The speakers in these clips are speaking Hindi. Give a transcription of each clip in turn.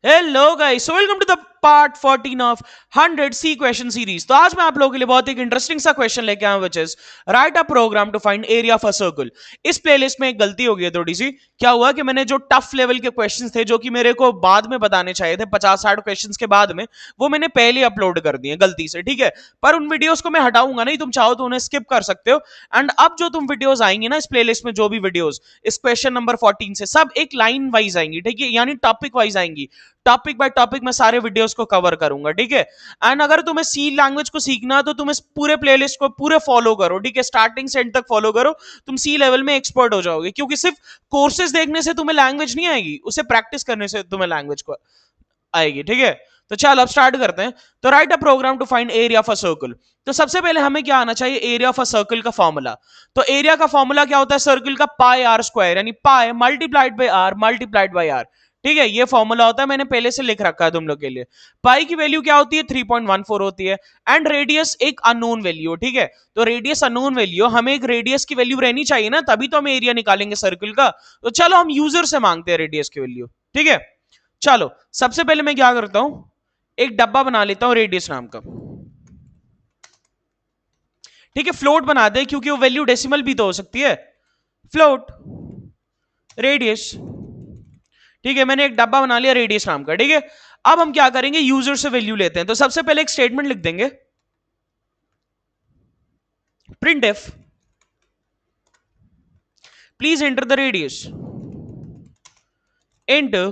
Hello guys, so welcome to the part 14 of 100 C question series. तो आज मैं आप लोगों के लिए बहुत एक इंटरेस्टिंग सा क्वेश्चन लेके आया हूं, which is write a program to find area of a circle. इस प्लेलिस्ट में एक गलती हो गई है थोड़ी सी। क्या हुआ कि मैंने जो टफ लेवल के क्वेश्चंस थे, जो कि मेरे को बाद में बताने चाहिए थे 50-60 क्वेश्चंस के बाद में, वो मैंने पहले अपलोड कर दिए गलती से, ठीक है। पर उन वीडियोस को मैं हटाऊंगा नहीं, तुम चाहो तो उन्हें स्किप कर सकते हो। एंड अब जो तुम वीडियोस आएंगी ना इस प्लेलिस्ट में, जो भी वीडियोस इस क्वेश्चन नंबर 14 से, सब एक लाइन वाइज आएंगी, ठीक है, यानी टॉपिक वाइज आएंगी। टॉपिक बाय टॉपिक मैं सारे वीडियोस को कवर करूंगा, ठीक है। एंड अगर तुम्हें सी लैंग्वेज को सीखना है तो तुम इस पूरे प्लेलिस्ट को पूरे फॉलो करो, ठीक है, स्टार्टिंग से एंड तक फॉलो करो। तुम सी लेवल में एक्सपर्ट हो जाओगे, क्योंकि सिर्फ कोर्सेज देखने से तुम्हें लैंग्वेज नहीं आएगी, उसे प्रैक्टिस करने से तुम्हें लैंग्वेज को आएगी, ठीक है। तो चल अब स्टार्ट करते हैं। तो write a program to find area of a circle. तो सबसे पहले हमें क्या आना चाहिए, एरिया ऑफ अ सर्कल का फॉर्मूला। तो एरिया का फॉर्मूला क्या होता है, सर्कल का पाई आर स्क्वायर, यानी pi multiplied by r multiplied by r, ठीक है। ये फॉर्मूला होता है, मैंने पहले से लिख रखा है तुम लोग के लिए। पाई की वैल्यू क्या होती है, 3.14 होती है। एंड रेडियस एक अननोन वैल्यू, ठीक है। तो रेडियस अननोन वैल्यू, हमें एक रेडियस की वैल्यू रहनी चाहिए ना, तभी तो हम एरिया निकालेंगे सर्कल का। तो चलो हम यूजर से मांगते हैं रेडियस की वैल्यू, ठीक है। चलो सबसे पहले मैं क्या करता हूं, एक डब्बा बना लेता हूं रेडियस नाम का, ठीक है। फ्लोट बना दे, क्योंकि वो वैल्यू डेसिमल भी तो हो सकती है। फ्लोट रेडियस, ठीक है, मैंने एक डब्बा बना लिया रेडियस नाम का, ठीक है। अब हम क्या करेंगे, यूजर से वैल्यू लेते हैं। तो सबसे पहले एक स्टेटमेंट लिख देंगे, print F please enter the radius, enter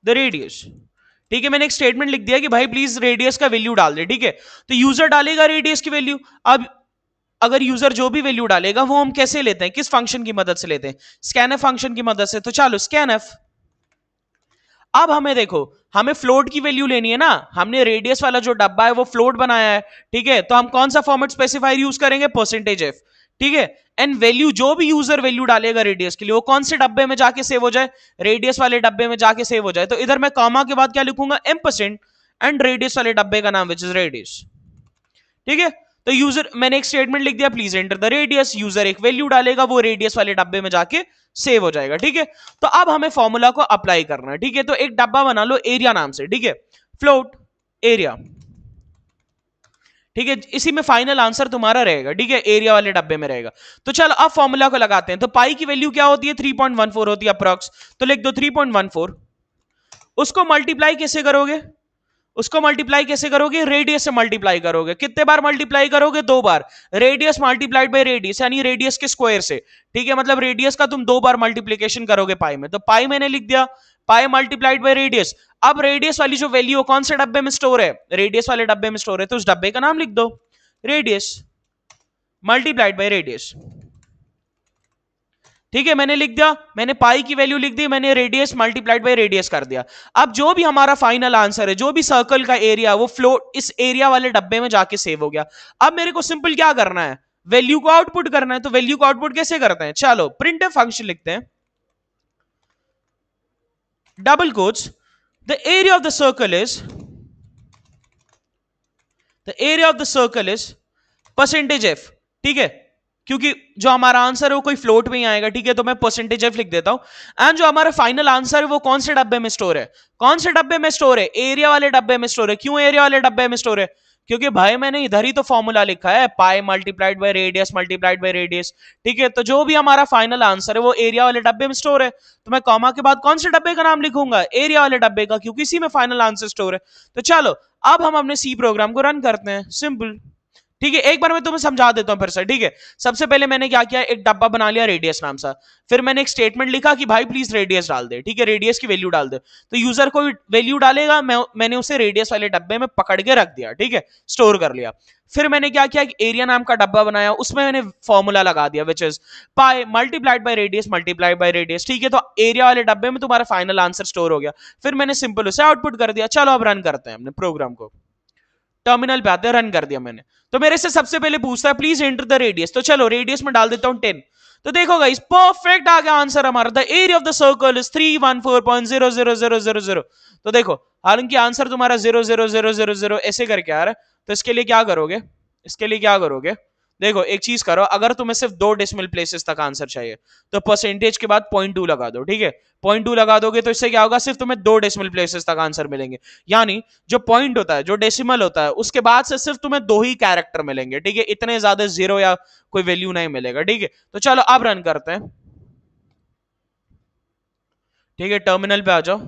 the radius, ठीक है। मैंने एक स्टेटमेंट लिख दिया कि भाई प्लीज रेडियस का वैल्यू डाल दे, ठीक है। तो यूजर डालेगा रेडियस की वैल्यू। अब अगर यूजर जो भी वैल्यू डालेगा वो हम कैसे लेते हैं, किस फंक्शन की मदद से लेते हैं, स्कैनफ फंक्शन की मदद से। तो चलो स्कैनफ। अब हमें देखो, हमें फ्लोट की वैल्यू लेनी है ना, हमने रेडियस वाला जो डब्बा है वो फ्लोट बनाया है, ठीक है। तो हम कौन सा फॉर्मेट स्पेसिफायर यूज करेंगे, परसेंटेज एफ, ठीक है। एंड वैल्यू, जो भी यूजर वैल्यू डालेगा रेडियस के लिए, वो कौन से डब्बे में जाके सेव हो जाए, रेडियस वाले डब्बे में जाके सेव हो जाए। तो इधर मैं कॉमा के बाद क्या लिखूंगा, M%, एंड रेडियस वाले डब्बे का नाम विच इज रेडियस, ठीक है। तो यूजर, मैंने एक स्टेटमेंट लिख दिया, please enter the radius, user एक वैल्यू डालेगा, वो रेडियस वाले डब्बे में जाके सेव हो जाएगा, ठीक है। तो अब हमें फॉर्मूला को अप्लाई करना है, ठीक है। तो एक डब्बा बना लो एरिया नाम से, ठीक है, फ्लोट एरिया, ठीक है। इसी में फाइनल आंसर तुम्हारा रहेगा, ठीक है, एरिया वाले डब्बे में रहेगा। तो चलो अब फॉर्मूला को लगाते हैं। तो पाई की वैल्यू क्या होती है, 3.14 होती है अप्रॉक्स। तो लिख दो 3.14। उसको मल्टीप्लाई कैसे करोगे, उसको मल्टीप्लाई कैसे करोगे, रेडियस से मल्टीप्लाई करोगे। कितने बार मल्टीप्लाई करोगे, 2 बार। रेडियस मल्टीप्लाइड बाय रेडियस, यानी रेडियस के स्क्वायर से, ठीक है। मतलब रेडियस का तुम 2 बार मल्टीप्लीकेशन करोगे पाई में। तो पाई मैंने लिख दिया, पाई मल्टीप्लाइड बाय रेडियस। अब रेडियस वाली जो वैल्यू कौन से डब्बे में स्टोर है, रेडियस वाले डब्बे में स्टोर है, तो उस डब्बे का नाम लिख दो, रेडियस मल्टीप्लाइड बाय रेडियस, ठीक है। मैंने लिख दिया, मैंने पाई की वैल्यू लिख दी, मैंने रेडियस मल्टीप्लाइड बाय रेडियस कर दिया। अब जो भी हमारा फाइनल आंसर है, जो भी सर्कल का एरिया, वो फ्लोट इस एरिया वाले डब्बे में जाके सेव हो गया। अब मेरे को सिंपल क्या करना है, वैल्यू को आउटपुट करना है। तो वैल्यू को आउटपुट कैसे करते हैं, चलो प्रिंट फंक्शन लिखते हैं, double quotes, the area of the circle is, the area of the circle is percentage F, ठीक है। क्योंकि जो हमारा आंसर है वो कोई फ्लोट में ही आएगा, ठीक है। तो मैं परसेंटेज एफ लिख देता हूं। एंड जो हमारा फाइनल आंसर है वो कौन से डब्बे में स्टोर है, कौन से डब्बे में स्टोर है, एरिया वाले डब्बे में स्टोर है। क्यों एरिया वाले डब्बे में स्टोर है, क्योंकि भाई मैंने इधर ही तो फॉर्मूला लिखा है, पाई multiplied by radius multiplied by radius, ठीक है। तो जो भी हमारा फाइनल आंसर है वो एरिया वाले डब्बे में स्टोर है। तो मैं कॉमा के बाद कौन से डब्बे का नाम लिखूंगा, एरिया वाले डब्बे का, क्योंकि इसी में फाइनल आंसर स्टोर है। तो चलो अब हम अपने सी प्रोग्राम को रन करते हैं, सिंपल, ठीक है। एक बार मैं तुम्हें समझा देता हूं फिर से, ठीक है। सबसे पहले मैंने क्या किया, एक डब्बा बना लिया रेडियस नाम सा। फिर मैंने एक स्टेटमेंट लिखा कि भाई प्लीज रेडियस डाल दे, ठीक है, रेडियस की वैल्यू डाल दे। तो यूजर कोई वैल्यू डालेगा, मैंने उसे रेडियस वाले डब्बे में पकड़ के रख दिया, ठीक है, स्टोर कर लिया। फिर मैंने क्या किया, एरिया नाम का डब्बा बनाया, उसमें मैंने फॉर्मूला लगा दिया, which is pi multiplied by radius multiplied by radius, ठीक है। तो एरिया वाले डब्बे में तुम्हारा फाइनल आंसर स्टोर हो गया। फिर मैंने सिंपल उसे आउटपुट कर दिया। चलो अब रन करते हैं अपने प्रोग्राम को, टर्मिनल पे आते हैं, रन कर दिया मैंने। तो मेरे से सबसे पहले पूछता है प्लीज एंटर द रेडियस। तो चलो रेडियस में डाल देता हूं 10। तो देखो गाइस, परफेक्ट आ गया आंसर हमारा, the area of the circle is 314.00000। तो देखो, हालांकि आंसर तुम्हारा 00000 ऐसे करके आ रहा है। तो इसके लिए क्या करोगे, इसके लिए क्या करोगे, देखो एक चीज करो, अगर तुम्हें सिर्फ 2 डेसिमल प्लेसेस तक आंसर चाहिए तो परसेंटेज के बाद 0.2 लगा दो, ठीक है। 0.2 लगा दोगे तो इससे क्या होगा, सिर्फ तुम्हें 2 डेसिमल प्लेसेस तक आंसर मिलेंगे। यानी जो पॉइंट होता है, जो डेसिमल होता है, उसके बाद से सिर्फ तुम्हें 2 ही कैरेक्टर मिलेंगे, ठीक है। इतने ज्यादा जीरो या कोई वैल्यू नहीं मिलेगा, ठीक है। तो चलो अब रन करते हैं, ठीक है। टर्मिनल पे आ जाओ,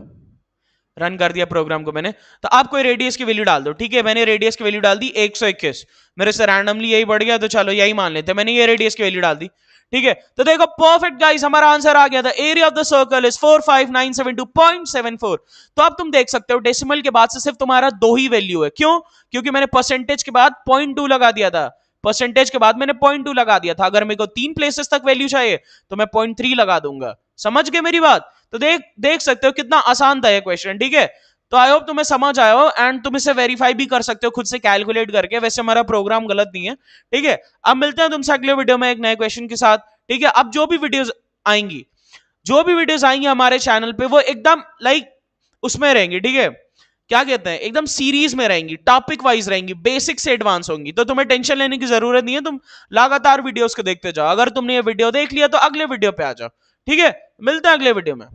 रन कर दिया प्रोग्राम को मैंने। तो आप कोई रेडियस की वैल्यू डाल दो, ठीक है। मैंने रेडियस की वैल्यू डाल दी 121, मेरे से रैंडमली यही बढ़ गया, तो चलो यही मान लेते हैं। मैंने ये रेडियस की वैल्यू डाल दी, ठीक है। तो देखो परफेक्ट गाइस, हमारा आंसर आ गया था। Area of the circle is 45972.74। तो अब तुम देख सकते हो डेसिमल के बाद से सिर्फ तुम्हारा 2 ही वैल्यू है। क्यों? क्योंकि मैंने परसेंटेज के बाद 0.2 लगा दिया था। परसेंटेज के बाद मैंने 0.2 लगा दिया था। अगर मेरे को 3 प्लेसेस तक वैल्यू चाहिए तो मैं 0.3 लगा दूंगा। समझ गए मेरी बात? तो देख देख सकते हो कितना आसान था ये क्वेश्चन, ठीक है। तो आई होप तुम्हें समझ आया हो, एंड तुम इसे वेरीफाई भी कर सकते हो खुद से कैलकुलेट करके। वैसे हमारा प्रोग्राम गलत नहीं है, ठीक है। अब मिलते हैं तुमसे अगले वीडियो में एक नए क्वेश्चन के साथ, ठीक है। अब जो भी वीडियोस आएंगी, जो भी वीडियोस आएंगी हमारे चैनल पे, वो एकदम लाइक उसमें रहेंगी, ठीक है। क्या कहते हैं, एकदम सीरीज में रहेंगी, टॉपिक वाइज रहेंगी, बेसिक से एडवांस होंगी। तो तुम्हें टेंशन लेने की जरूरत नहीं है, तुम लगातार वीडियोस को देखते जाओ। अगर तुमने ये वीडियो देख लिया तो अगले वीडियो पे आ जाओ, ठीक है। मिलते हैं अगले वीडियो में।